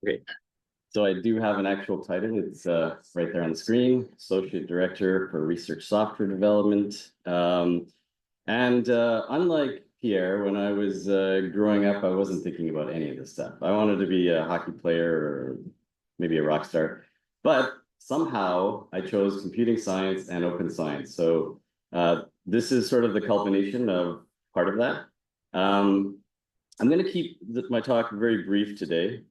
Okay, so I do have an actual title. It's right there on the screen, Associate Director for Research Software Development. And unlike Pierre, when I was growing up, I wasn't thinking about any of this stuff. I wanted to be a hockey player or maybe a rock star, but somehow I chose computing science and open science. So this is sort of the culmination of part of that. I'm going to keep my talk very brief today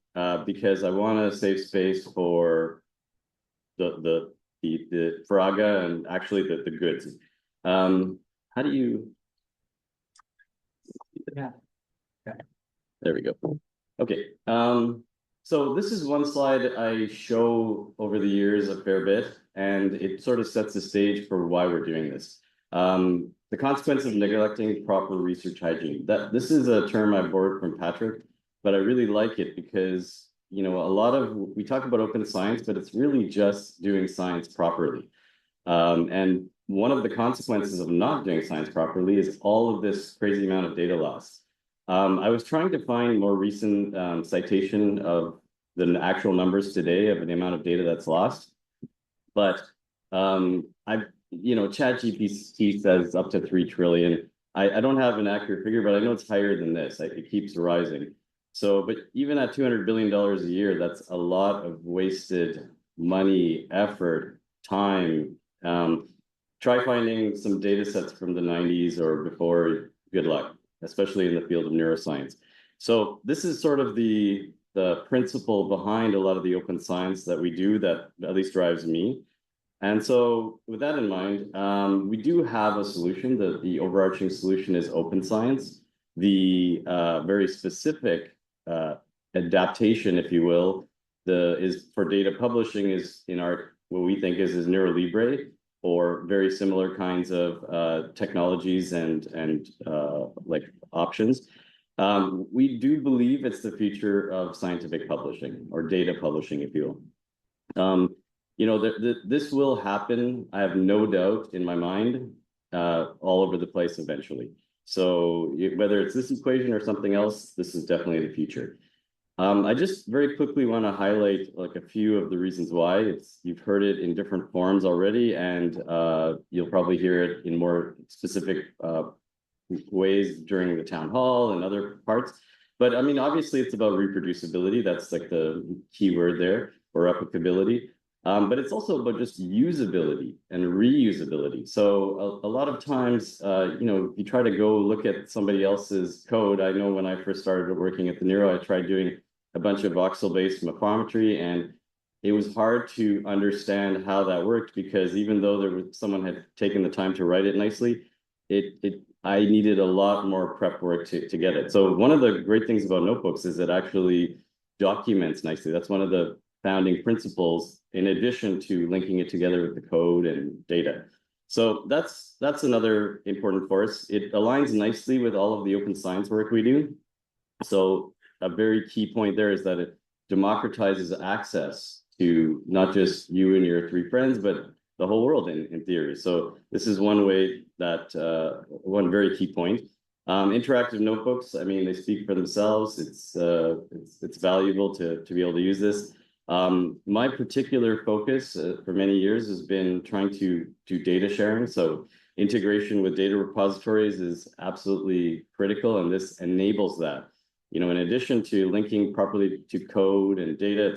because I want to save space for the Fraga and actually the goods. How do you? Yeah. There we go. Okay. So this is one slide I show over the years a fair bit, and it sort of sets the stage for why we're doing this. The consequence of neglecting proper research hygiene. This is a term I borrowed from Patrick, but I really like it because we talk about open science, but it's really just doing science properly. And one of the consequences of not doing science properly is all of this crazy amount of data loss. I was trying to find more recent citation of the actual numbers today of the amount of data that's lost, but ChatGPT says up to 3 trillion. I don't have an accurate figure, but I know it's higher than this. It keeps rising. So, but even at $200 billion a year, that's a lot of wasted money, effort, time. Try finding some data sets from the 90s or before. Good luck, especially in the field of neuroscience. So this is sort of the principle behind a lot of the open science that we do that at least drives me. And so with that in mind, we do have a solution. The overarching solution is open science. The very specific adaptation, if you will, is for data publishing is in our what we think is NeuroLibre, or very similar kinds of technologies and like options. We do believe it's the future of scientific publishing or data publishing, if you will. This will happen, I have no doubt in my mind, all over the place eventually. So whether it's this equation or something else, this is definitely the future. I just very quickly want to highlight like a few of the reasons why. You've heard it in different forms already, and you'll probably hear it in more specific ways during the town hall and other parts. But I mean, obviously, it's about reproducibility. That's like the key word there, or applicability. But it's also about just usability and reusability. So a lot of times, you try to go look at somebody else's code. I know when I first started working at the Neuro, I tried doing a bunch of voxel-based morphometry, and it was hard to understand how that worked because even though someone had taken the time to write it nicely, I needed a lot more prep work to get it. So one of the great things about notebooks is it actually documents nicely. That's one of the founding principles, in addition to linking it together with the code and data. So that's another important force. It aligns nicely with all of the open science work we do. So a very key point there is that it democratizes access to not just you and your 3 friends, but the whole world in theory. So this is one way that one very key point. Interactive notebooks, I mean, they speak for themselves. It's valuable to be able to use this. My particular focus for many years has been trying to do data sharing. So integration with data repositories is absolutely critical, and this enables that. In addition to linking properly to code and data,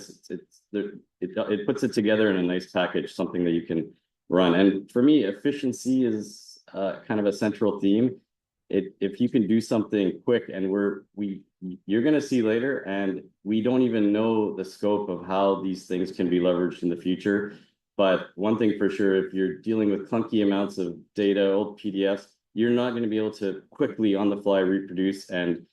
it puts it together in a nice package, something that you can run. And for me, efficiency is kind of a central theme. If you can do something quick, and you're going to see later, and we don't even know the scope of how these things can be leveraged in the future. But one thing for sure, if you're dealing with clunky amounts of data, old PDFs, you're not going to be able to quickly on the fly reproduce and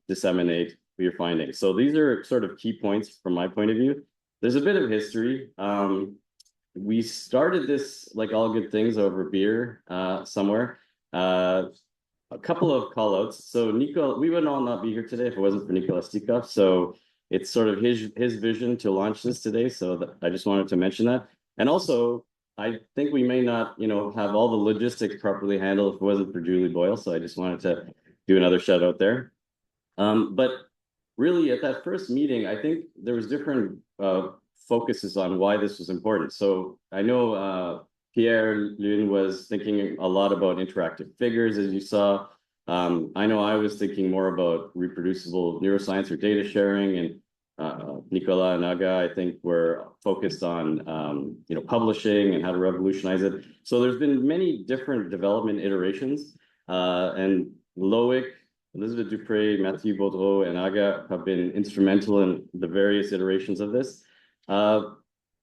disseminate your findings. So these are sort of key points from my point of view. There's a bit of history. We started this, like all good things, over beer somewhere. A couple of callouts. So Nico, we would all not be here today if it wasn't for Nicola Stikov. So it's sort of his vision to launch this today. So I just wanted to mention that. And also, I think we may not, have all the logistics properly handled if it wasn't for Julie Boyle. So I just wanted to do another shout out there. But really at that first meeting, I think there was different focuses on why this was important. So I know Pierre Lune was thinking a lot about interactive figures, as you saw. I know I was thinking more about reproducible neuroscience or data sharing, and Nicolas and Aga, I think, were focused on publishing and how to revolutionize it. So there's been many different development iterations, and Loic, Elizabeth Dupre, Mathieu Baudreau, and Aga have been instrumental in the various iterations of this.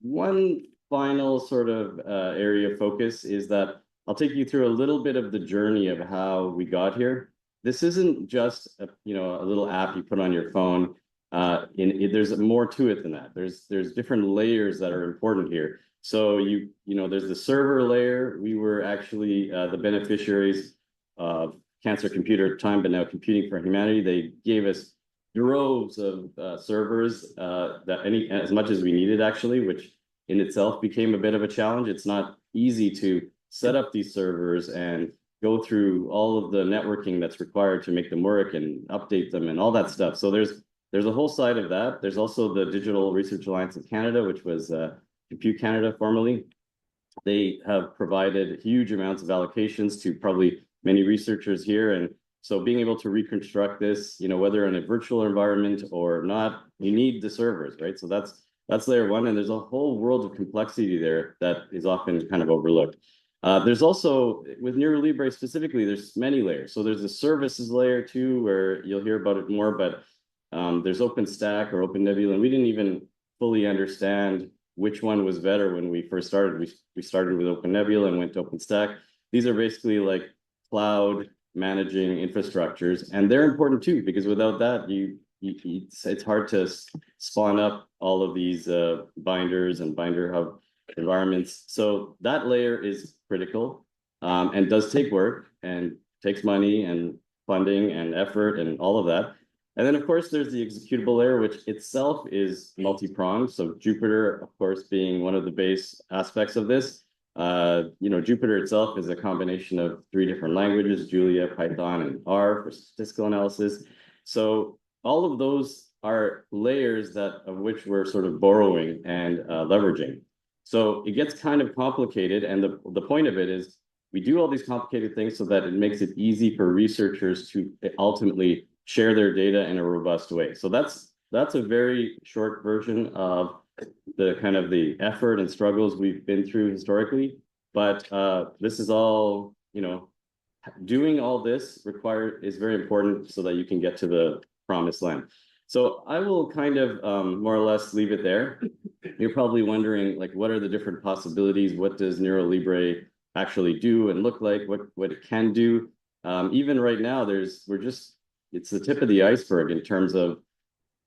One final sort of area of focus is that I'll take you through a little bit of the journey of how we got here. This isn't just a little app you put on your phone. There's more to it than that. There's different layers that are important here. So there's the server layer. We were actually the beneficiaries of Cancer Computer at the time, but now Computing for Humanity. They gave us droves of servers as much as we needed, actually, which in itself became a bit of a challenge. It's not easy to set up these servers and go through all of the networking that's required to make them work and update them and all that stuff. So there's a whole side of that. There's also the Digital Research Alliance of Canada, which was Compute Canada formerly. They have provided huge amounts of allocations to probably many researchers here. And so being able to reconstruct this, whether in a virtual environment or not, you need the servers, right? So that's layer one. And there's a whole world of complexity there that is often kind of overlooked. There's also, with NeuroLibre specifically, there's many layers. So there's the services layer too, where you'll hear about it more, but there's OpenStack or OpenNebula, and we didn't even fully understand which one was better when we first started. We started with OpenNebula and went to OpenStack. These are basically like cloud managing infrastructures, and they're important too, because without that, it's hard to spawn up all of these binders and binder hub environments. So that layer is critical and does take work and takes money and funding and effort and all of that. And then, of course, there's the executable layer, which itself is multi-pronged. So Jupyter, of course, being one of the base aspects of this. Jupyter itself is a combination of 3 different languages, Julia, Python, and R for statistical analysis. So all of those are layers of which we're sort of borrowing and leveraging. So it gets kind of complicated. And the point of it is we do all these complicated things so that it makes it easy for researchers to ultimately share their data in a robust way. So that's a very short version of the kind of the effort and struggles we've been through historically. But this is all, doing all this is very important so that you can get to the promised land. So I will kind of more or less leave it there. You're probably wondering, like, what are the different possibilities? What does NeuroLibre actually do and look like? What it can do? Even right now, it's the tip of the iceberg in terms of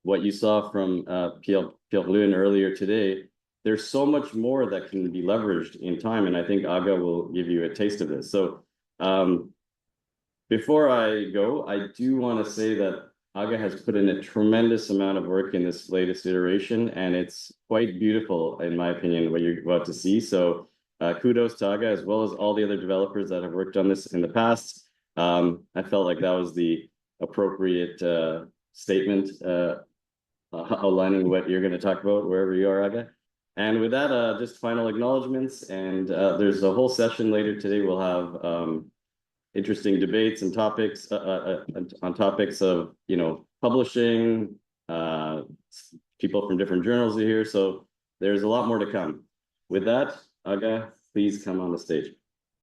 what you saw from Pierre Lune earlier today. There's so much more that can be leveraged in time, and I think Aga will give you a taste of this. So before I go, I do want to say that Aga has put in a tremendous amount of work in this latest iteration, and it's quite beautiful, in my opinion, what you're about to see. So kudos to Aga, as well as all the other developers that have worked on this in the past. I felt like that was the appropriate statement outlining what you're going to talk about wherever you are, Aga. And with that, just final acknowledgements. And there's a whole session later today. We'll have interesting debates and topics on topics of publishing. People from different journals are here, so there's a lot more to come. With that, Aga, please come on the stage.